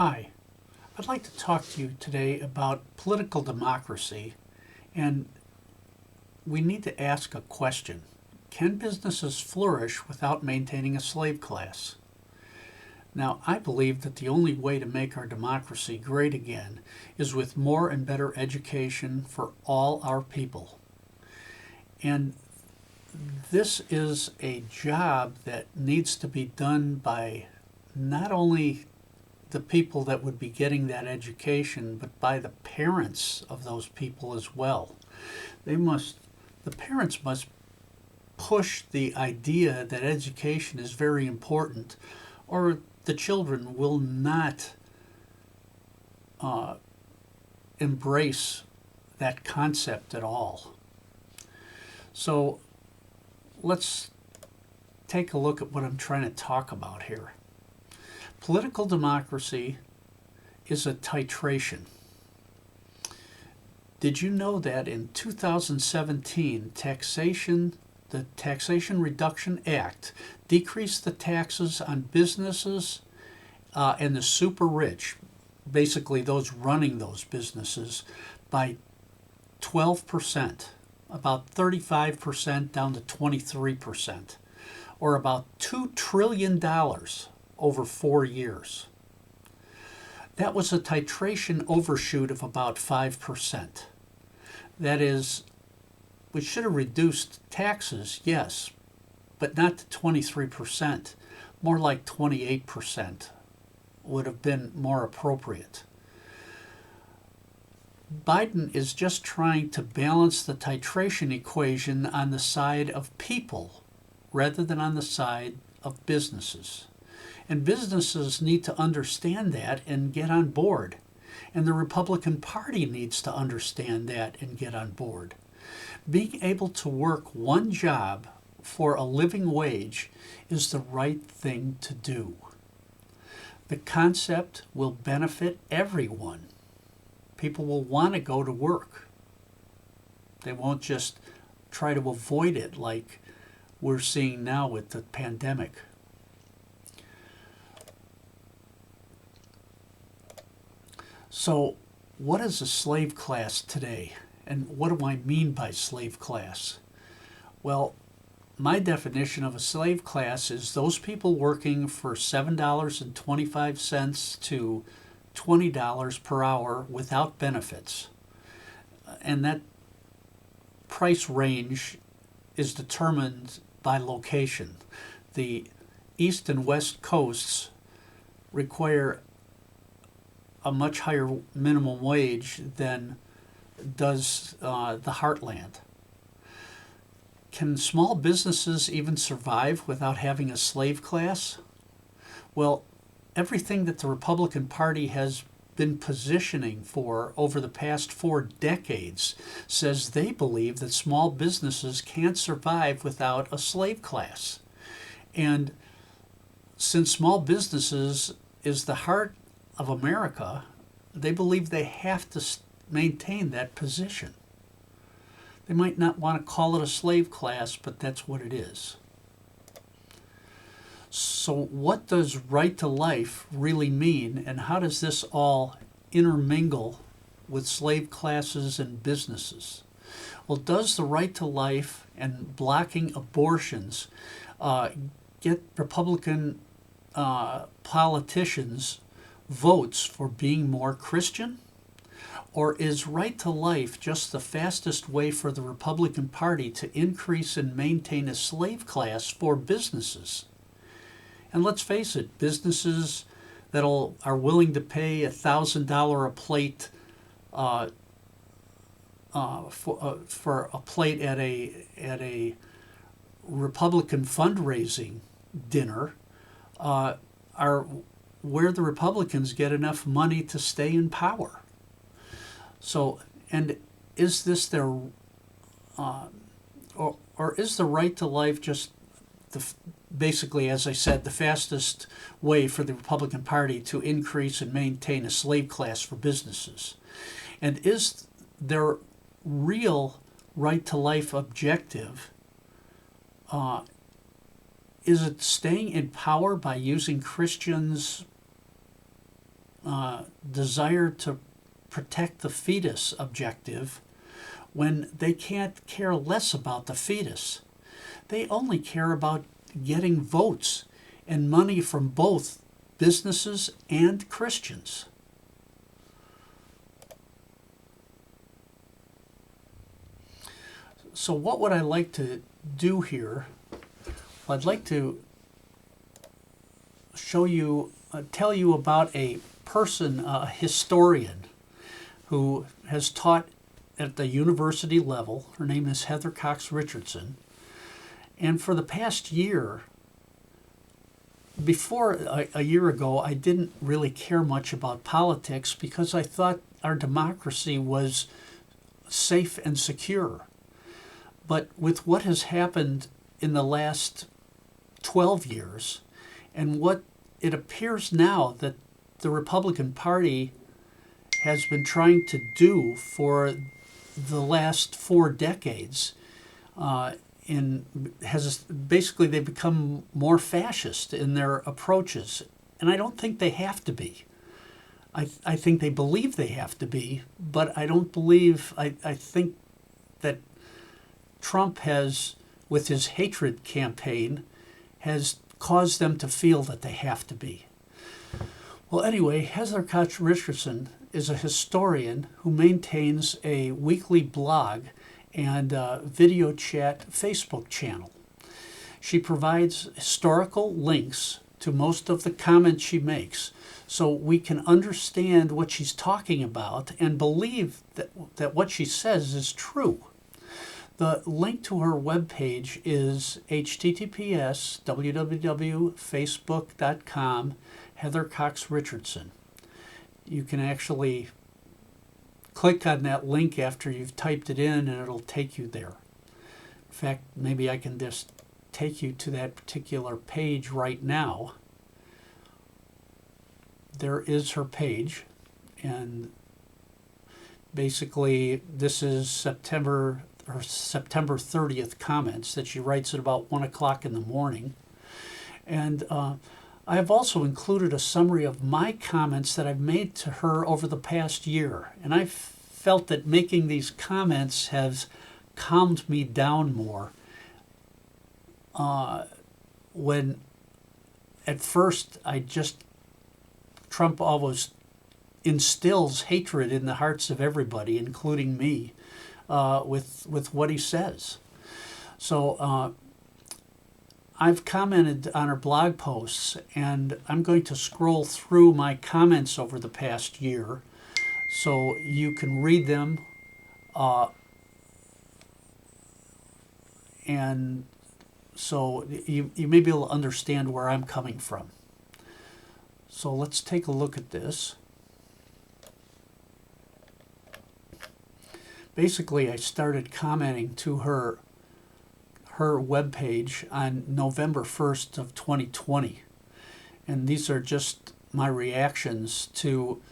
Hi, I'd like to talk to you today about political democracy, and we need to ask a question. Can businesses flourish without maintaining a slave class? Now, I believe that the only way to make our democracy great again is with more and better education for all our people. And this is a job that needs to be done by not only the people that would be getting that education, but by the parents of those people as well. The parents must push the idea that education is very important, or the children will not uh, embrace that concept at all. So let's take a look at what I'm trying to talk about here. Political democracy is a titration. Did you know that in 2017, the Taxation Reduction Act decreased the taxes on businesses and the super rich, basically those running those businesses, by 12%, about 35% down to 23%, or about $2 trillion over 4 years. That was a titration overshoot of about 5%. That is, we should have reduced taxes, yes, but not to 23%. More like 28% would have been more appropriate. Biden is just trying to balance the titration equation on the side of people rather than on the side of businesses. And businesses need to understand that and get on board. And the Republican Party needs to understand that and get on board. Being able to work one job for a living wage is the right thing to do. The concept will benefit everyone. People will want to go to work. They won't just try to avoid it like we're seeing now with the pandemic. So, what is a slave class today? And what do I mean by slave class? Well, my definition of a slave class is those people working for $7.25 to $20 per hour without benefits. And that price range is determined by location. The East and West coasts require a much higher minimum wage than does the heartland. Can small businesses even survive without having a slave class? Well, everything that the Republican Party has been positioning for over the past 4 decades says they believe that small businesses can't survive without a slave class. And since small businesses is the heart of America, they believe they have to maintain that position. They might not want to call it a slave class, but that's what it is. So what does right to life really mean, and how does this all intermingle with slave classes and businesses? Well, does the right to life and blocking abortions get Republican politicians votes for being more Christian? Or is right to life just the fastest way for the Republican Party to increase and maintain a slave class for businesses? And let's face it, businesses that are willing to pay $1,000 a plate for a plate at a Republican fundraising dinner are where the Republicans get enough money to stay in power. So, and is this their, or is the right to life just basically, as I said, the fastest way for the Republican Party to increase and maintain a slave class for businesses? And is their real right to life objective, is it staying in power by using Christians desire to protect the fetus objective when they can't care less about the fetus. They only care about getting votes and money from both businesses and Christians. So what would I like to do here? Well, I'd like to show you, tell you about a person, a historian, who has taught at the university level. Her name is Heather Cox Richardson. And for the past year, before a year ago, I didn't really care much about politics because I thought our democracy was safe and secure. But with what has happened in the last 12 years, and what it appears now that the Republican Party has been trying to do for the last 4 decades, basically they've become more fascist in their approaches. And I don't think they have to be. I think they believe they have to be, but I don't believe, I think that Trump has, with his hatred campaign, has caused them to feel that they have to be. Well, anyway, Heather Cox Richardson is a historian who maintains a weekly blog and video chat Facebook channel. She provides historical links to most of the comments she makes so we can understand what she's talking about and believe that what she says is true. The link to her webpage is https://www.facebook.com Heather Cox Richardson. You can actually click on that link after you've typed it in and it'll take you there. In fact, maybe I can just take you to that particular page right now. There is her page, and basically this is September 30th comments that she writes at about 1 o'clock in the morning. And I have also included a summary of my comments that I've made to her over the past year. And I've felt that making these comments has calmed me down more. When at first Trump always instills hatred in the hearts of everybody, including me, with what he says. So I've commented on her blog posts, and I'm going to scroll through my comments over the past year so you can read them, and so you may be able to understand where I'm coming from. So let's take a look at this. Basically, I started commenting to her webpage on November 1st of 2020. And these are just my reactions to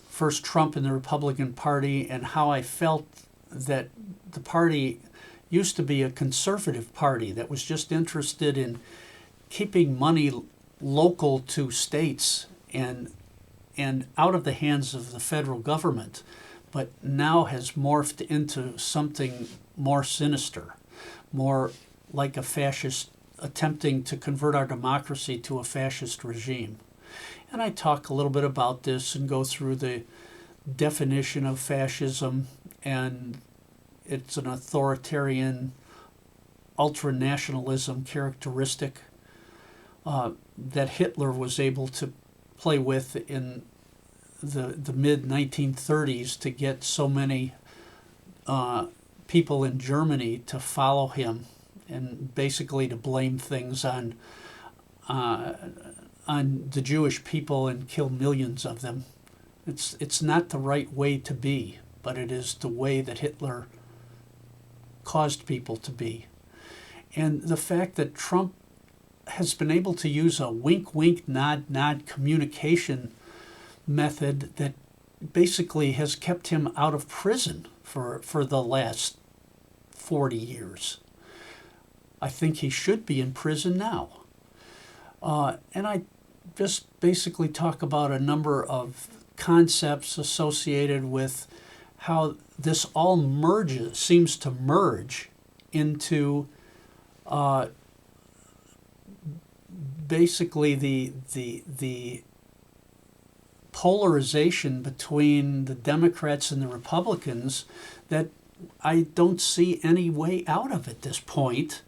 first Trump and the Republican Party and how I felt that the party used to be a conservative party that was just interested in keeping money local to states and out of the hands of the federal government, but now has morphed into something more sinister, more like a fascist, attempting to convert our democracy to a fascist regime. And I talk a little bit about this and go through the definition of fascism, and it's an authoritarian ultranationalism characteristic that Hitler was able to play with in the mid-1930s to get so many people in Germany to follow him and basically to blame things on the Jewish people and kill millions of them. It's not the right way to be, but it is the way that Hitler caused people to be. And the fact that Trump has been able to use a wink-wink, nod-nod communication method that basically has kept him out of prison for the last 40 years. I think he should be in prison now. And I just basically talk about a number of concepts associated with how this all seems to merge into basically the polarization between the Democrats and the Republicans that I don't see any way out of at this point.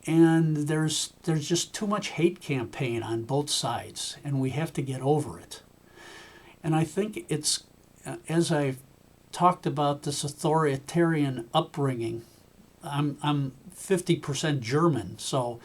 And there's just too much hate campaign on both sides, and we have to get over it. And I think it's, as I've talked about this authoritarian upbringing, I'm 50% German, so,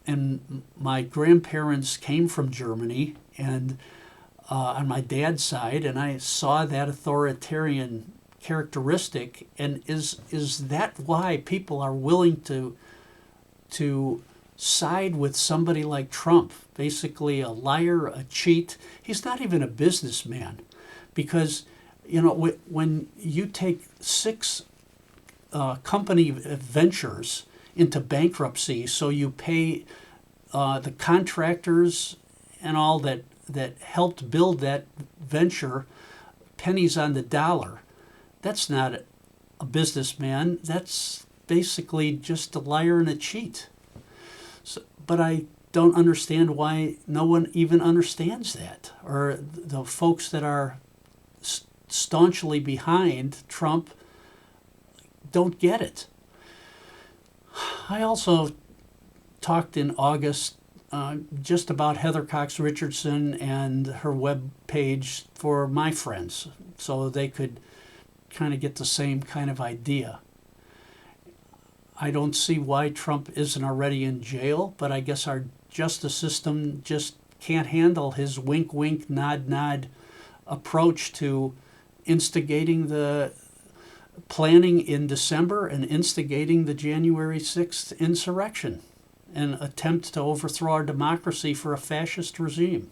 and my grandparents came from Germany, and on my dad's side, and I saw that authoritarian characteristic. And is that why people are willing to side with somebody like Trump, basically a liar, a cheat? He's not even a businessman, because when you take 6 company ventures into bankruptcy, so you pay the contractors and all that helped build that venture pennies on the dollar. That's not a businessman. That's basically just a liar and a cheat. So, but I don't understand why no one even understands that, or the folks that are staunchly behind Trump don't get it. I also talked in August just about Heather Cox Richardson and her web page for my friends, so they could kind of get the same kind of idea. I don't see why Trump isn't already in jail, but I guess our justice system just can't handle his wink, wink, nod, nod approach to instigating the planning in December and instigating the January 6th insurrection, an attempt to overthrow our democracy for a fascist regime.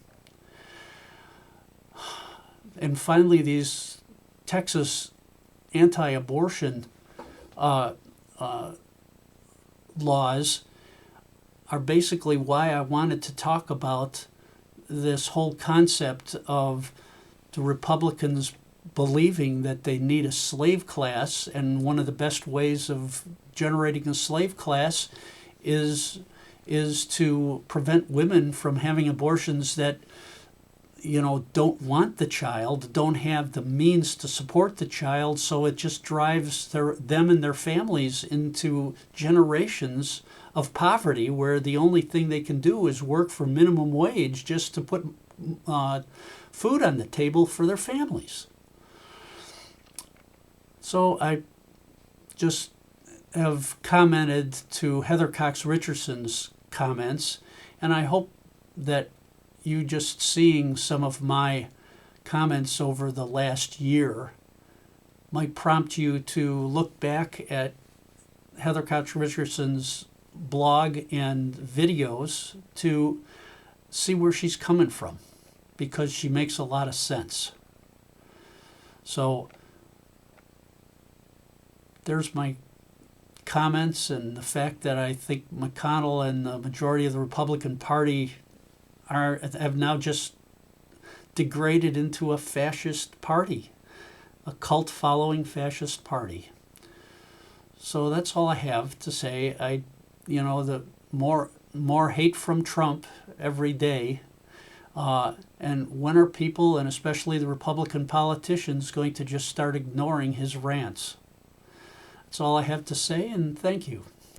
And finally, these Texas anti-abortion laws are basically why I wanted to talk about this whole concept of the Republicans believing that they need a slave class, and one of the best ways of generating a slave class is to prevent women from having abortions that don't want the child, don't have the means to support the child, so it just drives them and their families into generations of poverty, where the only thing they can do is work for minimum wage just to put food on the table for their families. So I just have commented to Heather Cox Richardson's comments, and I hope that you just seeing some of my comments over the last year might prompt you to look back at Heather Cox Richardson's blog and videos to see where she's coming from, because she makes a lot of sense. So there's my comments, and the fact that I think McConnell and the majority of the Republican Party have now just degraded into a fascist party, a cult-following fascist party. So that's all I have to say. The more hate from Trump every day, and when are people, and especially the Republican politicians, going to just start ignoring his rants? That's all I have to say, and thank you.